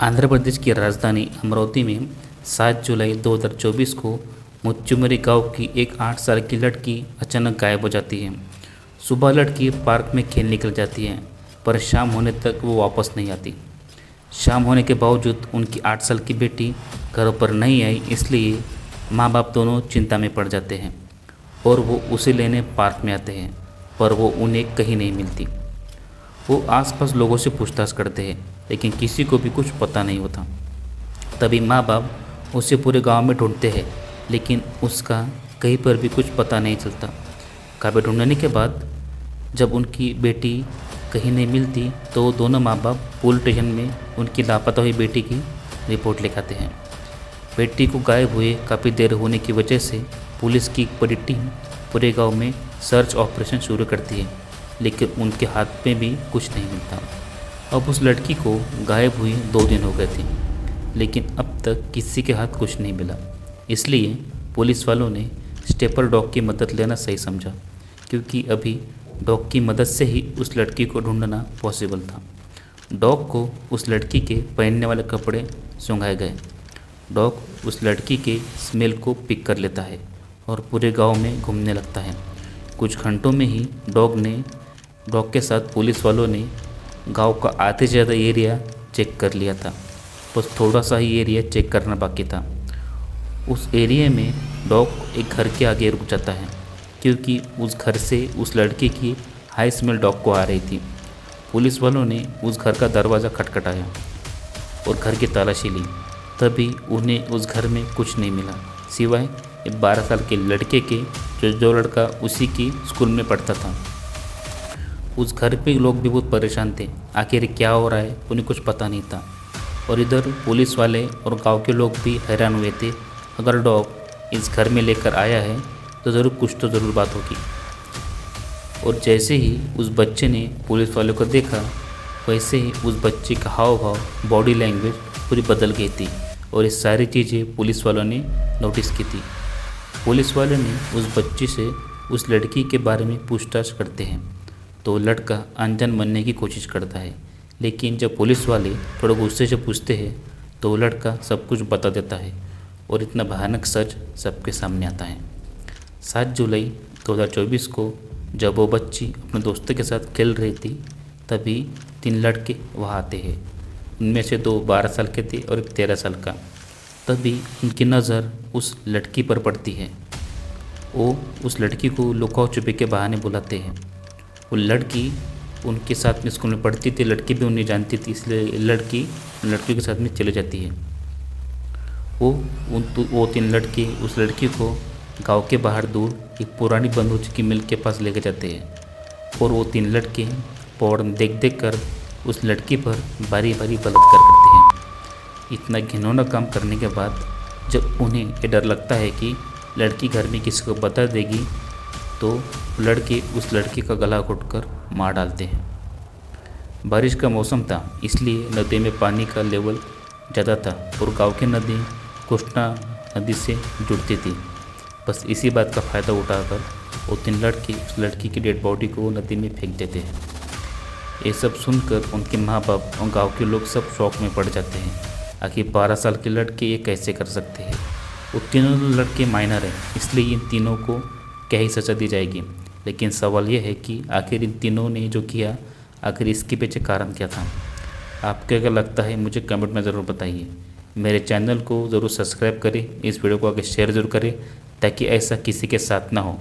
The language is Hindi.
आंध्र प्रदेश की राजधानी अमरावती में 7 जुलाई 2024 को मुच्चुमरी गांव की एक 8 साल की लड़की अचानक गायब हो जाती है। सुबह लड़की पार्क में खेलने निकल जाती है, पर शाम होने तक वो वापस नहीं आती। शाम होने के बावजूद उनकी 8 साल की बेटी घर पर नहीं आई, इसलिए माँ बाप दोनों चिंता में पड़ जाते हैं और वो उसे लेने पार्क में आते हैं, पर वो उन्हें कहीं नहीं मिलती। वो आसपास लोगों से पूछताछ करते हैं, लेकिन किसी को भी कुछ पता नहीं होता। तभी माँ बाप उसे पूरे गांव में ढूंढते हैं, लेकिन उसका कहीं पर भी कुछ पता नहीं चलता। काफ़ी ढूंढने के बाद जब उनकी बेटी कहीं नहीं मिलती, तो दोनों माँ बाप पुलिस स्टेशन में उनकी लापता हुई बेटी की रिपोर्ट लिखाते हैं। बेटी को गायब हुए काफ़ी देर होने की वजह से पुलिस की एक बड़ी टीम पूरे गांव में सर्च ऑपरेशन शुरू करती है, लेकिन उनके हाथ में भी कुछ नहीं मिलता। अब उस लड़की को गायब हुए 2 दिन हो गए थे, लेकिन अब तक किसी के हाथ कुछ नहीं मिला। इसलिए पुलिस वालों ने स्टेपर डॉग की मदद लेना सही समझा, क्योंकि अभी डॉग की मदद से ही उस लड़की को ढूंढना पॉसिबल था। डॉग को उस लड़की के पहनने वाले कपड़े सूंघाए गए। डॉग उस लड़की के स्मेल को पिक कर लेता है और पूरे गांव में घूमने लगता है। कुछ घंटों में ही डॉग के साथ पुलिस वालों ने गांव का आधे से ज़्यादा एरिया चेक कर लिया था। बस थोड़ा सा ही एरिया चेक करना बाकी था। उस एरिया में डॉग एक घर के आगे रुक जाता है, क्योंकि उस घर से उस लड़की की हाई स्मेल डॉग को आ रही थी। पुलिस वालों ने उस घर का दरवाज़ा खटखटाया और घर की तलाशी ली। तभी उन्हें उस घर में कुछ नहीं मिला, सिवाय एक 12 साल के लड़के के, जो लड़का उसी की स्कूल में पढ़ता था। उस घर पे लोग भी बहुत परेशान थे, आखिर क्या हो रहा है उन्हें कुछ पता नहीं था। और इधर पुलिस वाले और गांव के लोग भी हैरान हुए थे, अगर डॉग इस घर में लेकर आया है तो ज़रूर कुछ तो ज़रूर बात होगी। और जैसे ही उस बच्चे ने पुलिस वालों को देखा, वैसे ही उस बच्चे का हाव भाव, बॉडी लैंग्वेज पूरी बदल गई थी, और ये सारी चीज़ें पुलिस वालों ने नोटिस की थी। पुलिस वालों ने उस बच्ची से उस लड़की के बारे में पूछताछ करते हैं, तो लड़का अनजान बनने की कोशिश करता है। लेकिन जब पुलिस वाले थोड़ा गुस्से से पूछते हैं, तो लड़का सब कुछ बता देता है और इतना भयानक सच सबके सामने आता है। 7 जुलाई 2024 को जब वो बच्ची अपने दोस्तों के साथ खेल रही थी, तभी 3 लड़के वहाँ आते हैं। उनमें से 2 12 साल के थे और एक 13 साल का। तभी उनकी नज़र उस लड़की पर पड़ती है। वो उस लड़की को लुकाओ छुपी के बहाने बुलाते हैं। वो लड़की उनके साथ में स्कूल में पढ़ती थी, लड़की भी उन्हें जानती थी, इसलिए लड़की के साथ में चले जाती है। वो 3 लड़के उस लड़की को गांव के बाहर दूर एक पुरानी बंदूक की मिल के पास लेके जाते हैं, और वो 3 लड़के पौड़ देख कर उस लड़की पर बारी बारी बलात्कार करते हैं। इतना घिनौना काम करने के बाद जब उन्हें ये डर लगता है कि लड़की घर में किसी को बता देगी, तो लड़के उस लड़की का गला घोंटकर मार डालते हैं। बारिश का मौसम था, इसलिए नदी में पानी का लेवल ज़्यादा था और गांव की नदी कृष्णा नदी से जुड़ती थी। बस इसी बात का फ़ायदा उठाकर वो 3 लड़के उस लड़की की डेड बॉडी को नदी में फेंक देते हैं। ये सब सुनकर उनके माँ बाप और गांव के लोग सब शौक में पड़ जाते हैं। आखिर 12 साल के लड़के ये कैसे कर सकते हैं। वो तीनों लड़के माइनर हैं, इसलिए इन तीनों को क्या ही सज़ा दी जाएगी। लेकिन सवाल यह है कि आखिर इन तीनों ने जो किया, आखिर इसके पीछे कारण क्या था। आपको क्या लगता है, मुझे कमेंट में ज़रूर बताइए। मेरे चैनल को ज़रूर सब्सक्राइब करें, इस वीडियो को आगे शेयर ज़रूर करें, ताकि ऐसा किसी के साथ ना हो।